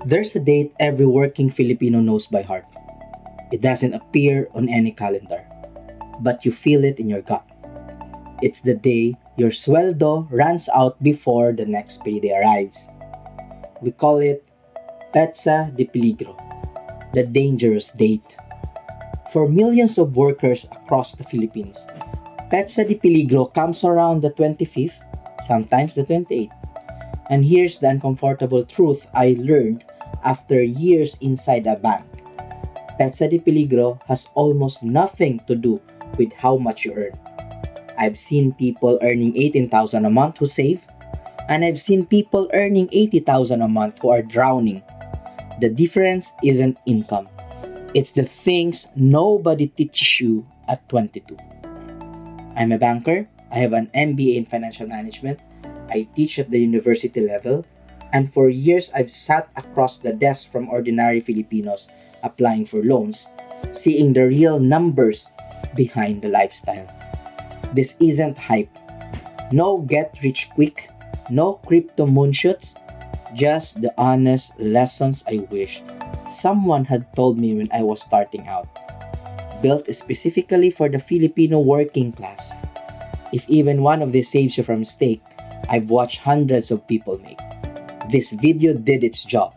There's a date every working Filipino knows by heart. It doesn't appear on any calendar, but you feel it in your gut. It's the day your sueldo runs out before the next payday arrives. We call it Petsa de Peligro, the dangerous date. For millions of workers across the Philippines, Petsa de Peligro comes around the 25th, sometimes the 28th. And here's the uncomfortable truth I learned after years inside a bank. Petsa de Peligro has almost nothing to do with how much you earn. I've seen people earning 18,000 a month who save, and I've seen people earning 80,000 a month who are drowning. The difference isn't income. It's the things nobody teaches you at 22. I'm a banker. I have an MBA in financial management. I teach at the university level. And for years, I've sat across the desk from ordinary Filipinos applying for loans, seeing the real numbers behind the lifestyle. This isn't hype. No get rich quick, no crypto moonshots, just the honest lessons I wish someone had told me when I was starting out. Built specifically for the Filipino working class. If even one of these saves you from mistake, I've watched hundreds of people make. This video did its job.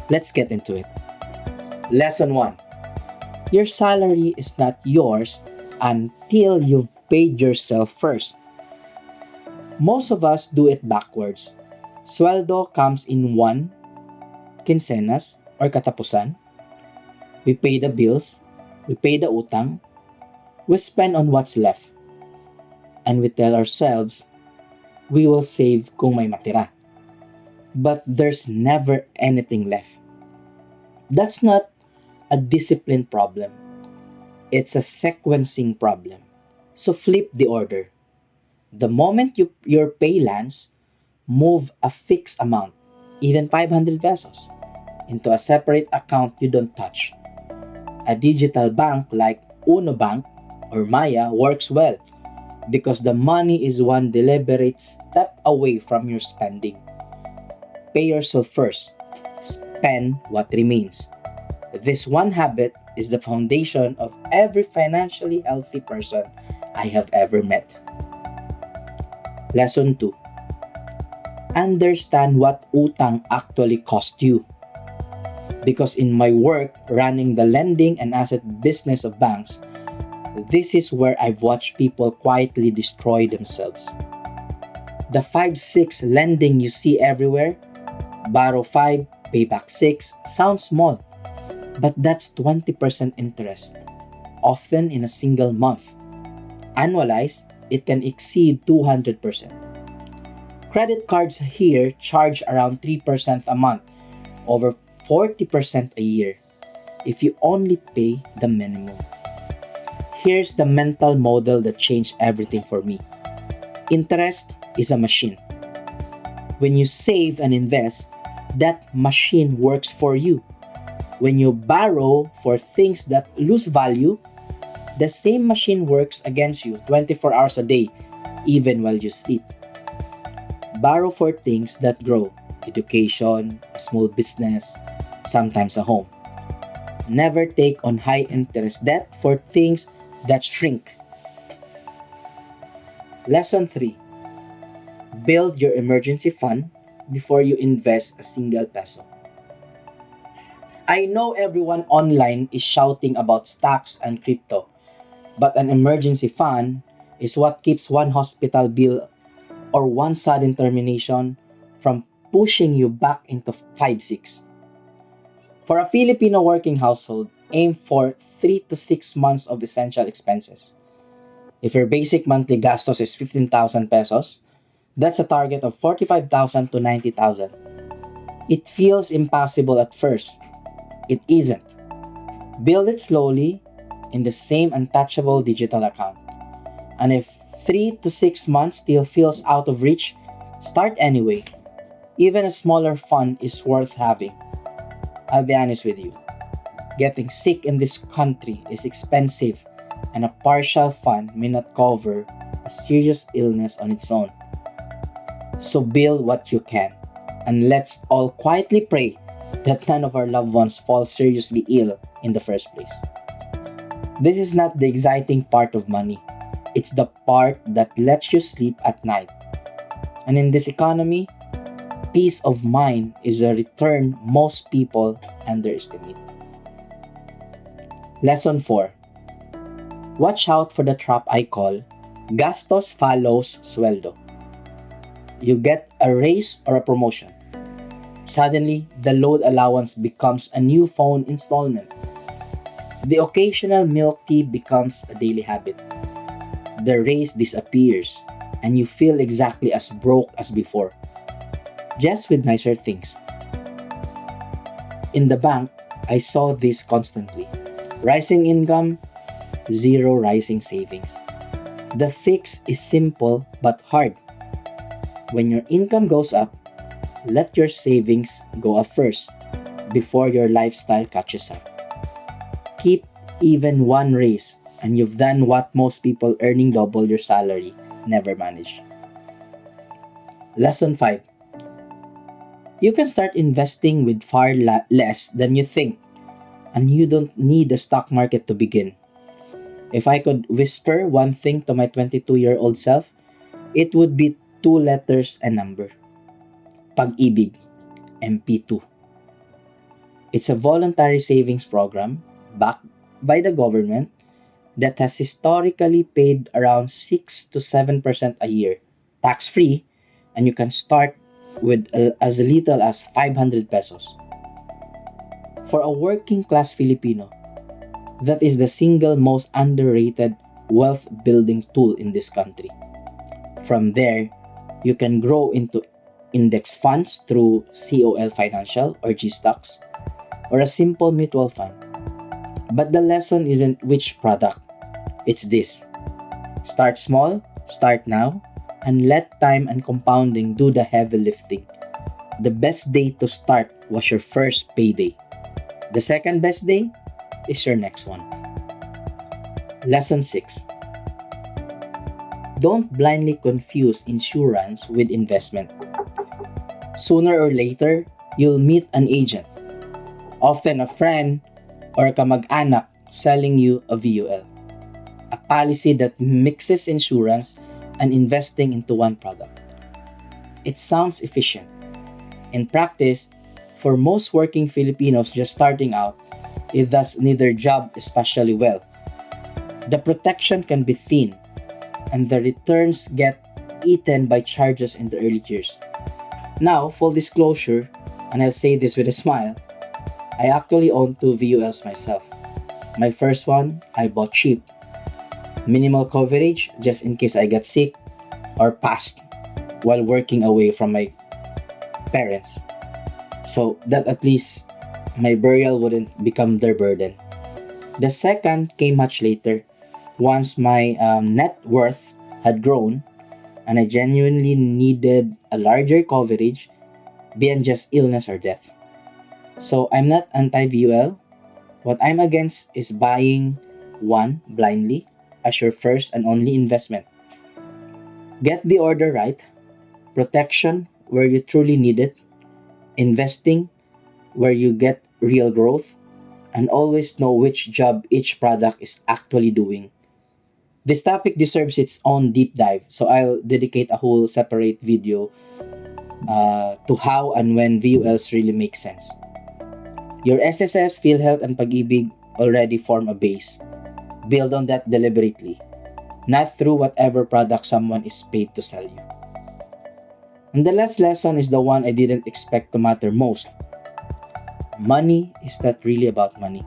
Let's get into it. Lesson 1. Your salary is not yours until you've paid yourself first. Most of us do it backwards. Sweldo comes in one, quincenas or katapusan. We pay the bills, we pay the utang, we spend on what's left. And we tell ourselves, we will save kung may matira. But there's never anything left. That's not a discipline problem. It's a sequencing problem. So flip the order. The moment your pay lands, move a fixed amount, even 500 pesos, into a separate account you don't touch. A digital bank like Uno Bank or Maya works well because the money is one deliberate step away from your spending. Pay yourself first. Spend what remains. This one habit is the foundation of every financially healthy person I have ever met. Lesson 2. Understand what utang actually cost you. Because in my work running the lending and asset business of banks, this is where I've watched people quietly destroy themselves. The 5-6 lending you see everywhere, borrow 5, pay back 6, sounds small. But that's 20% interest, often in a single month. Annualized, it can exceed 200%. Credit cards here charge around 3% a month, over 40% a year, if you only pay the minimum. Here's the mental model that changed everything for me. Interest is a machine. When you save and invest, that machine works for you. When you borrow for things that lose value, the same machine works against you 24 hours a day, even while you sleep. Borrow for things that grow, education, a small business, sometimes a home. Never take on high interest debt for things that shrink. Lesson 3. Build your emergency fund before you invest a single peso. I know everyone online is shouting about stocks and crypto, but an emergency fund is what keeps one hospital bill or one sudden termination from pushing you back into 5-6. For a Filipino working household, aim for 3 to 6 months of essential expenses. If your basic monthly gastos is 15,000 pesos, that's a target of 45,000 to 90,000. It feels impossible at first. It isn't. Build it slowly in the same untouchable digital account. And if 3 to 6 months still feels out of reach, start anyway. Even a smaller fund is worth having. I'll be honest with you. Getting sick in this country is expensive, and a partial fund may not cover a serious illness on its own. So build what you can, and let's all quietly pray that none of our loved ones fall seriously ill in the first place. This is not the exciting part of money. It's the part that lets you sleep at night. And in this economy, peace of mind is a return most people underestimate. Lesson 4. Watch out for the trap I call gastos follows sueldo. You get a raise or a promotion. Suddenly, the load allowance becomes a new phone installment. The occasional milk tea becomes a daily habit. The raise disappears, and you feel exactly as broke as before, just with nicer things. In the bank, I saw this constantly. Rising income, zero rising savings. The fix is simple but hard. When your income goes up, let your savings go up first before your lifestyle catches up. Keep even one raise and you've done what most people earning double your salary never manage. Lesson 5. You can start investing with far less than you think, and you don't need the stock market to begin. If I could whisper one thing to my 22-year-old self, it would be two letters and number. Pag-ibig, MP2. It's a voluntary savings program backed by the government that has historically paid around 6 to 7% a year, tax-free, and you can start with as little as 500 pesos. For a working class Filipino, that is the single most underrated wealth building tool in this country. From there, you can grow into index funds through COL Financial or G-Stocks, or a simple mutual fund. But the lesson isn't which product, it's this. Start small, start now, and let time and compounding do the heavy lifting. The best day to start was your first payday. The second best day is your next one. Lesson 6. Don't blindly confuse insurance with investment. Sooner or later, you'll meet an agent, often a friend or a kamag-anak selling you a VUL, a policy that mixes insurance and investing into one product. It sounds efficient. In practice, for most working Filipinos just starting out, it does neither job especially well. The protection can be thin, and the returns get eaten by charges in the early years. Now, full disclosure, and I'll say this with a smile, I actually own 2 VULs myself. My first one, I bought cheap. Minimal coverage just in case I get sick or passed while working away from my parents. So that at least my burial wouldn't become their burden. The second came much later, once my net worth had grown and I genuinely needed a larger coverage beyond just illness or death. So I'm not anti-VUL. What I'm against is buying one blindly as your first and only investment. Get the order right, protection where you truly need it, investing where you get real growth, and always know which job each product is actually doing. This topic deserves its own deep dive, so I'll dedicate a whole separate video to how and when VULs really make sense. Your SSS, PhilHealth, and Pag-ibig already form a base. Build on that deliberately, not through whatever product someone is paid to sell you. And the last lesson is the one I didn't expect to matter most. Money is not really about money.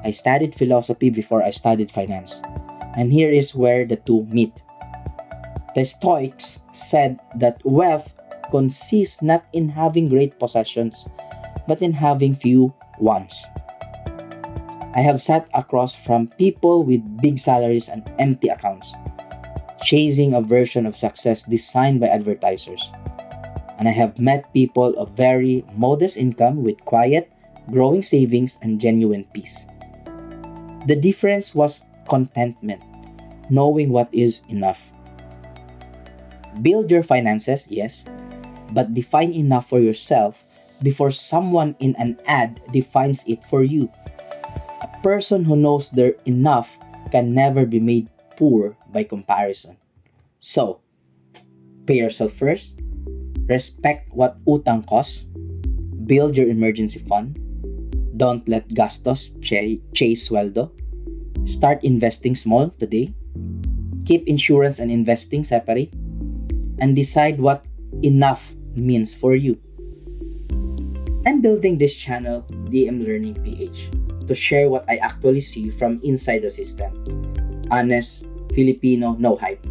I studied philosophy before I studied finance. And here is where the two meet. The Stoics said that wealth consists not in having great possessions, but in having few wants. I have sat across from people with big salaries and empty accounts, chasing a version of success designed by advertisers. And I have met people of very modest income with quiet, growing savings and genuine peace. The difference was contentment, knowing what is enough. Build your finances, yes, but define enough for yourself before someone in an ad defines it for you. A person who knows they're enough can never be made poor by comparison. So, pay yourself first, respect what utang costs, build your emergency fund, don't let gastos chase sweldo, start investing small today, keep insurance and investing separate, and decide what enough means for you. I'm building this channel, DM Learning PH, to share what I actually see from inside the system. Honest, Filipino, no hype.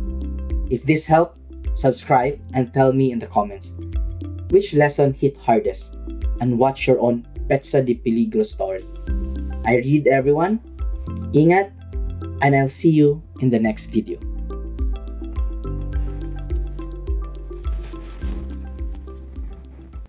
If this helped, subscribe and tell me in the comments which lesson hit hardest and what's your own Petsa de Peligro story. I read everyone. Ingat, and I'll see you in the next video.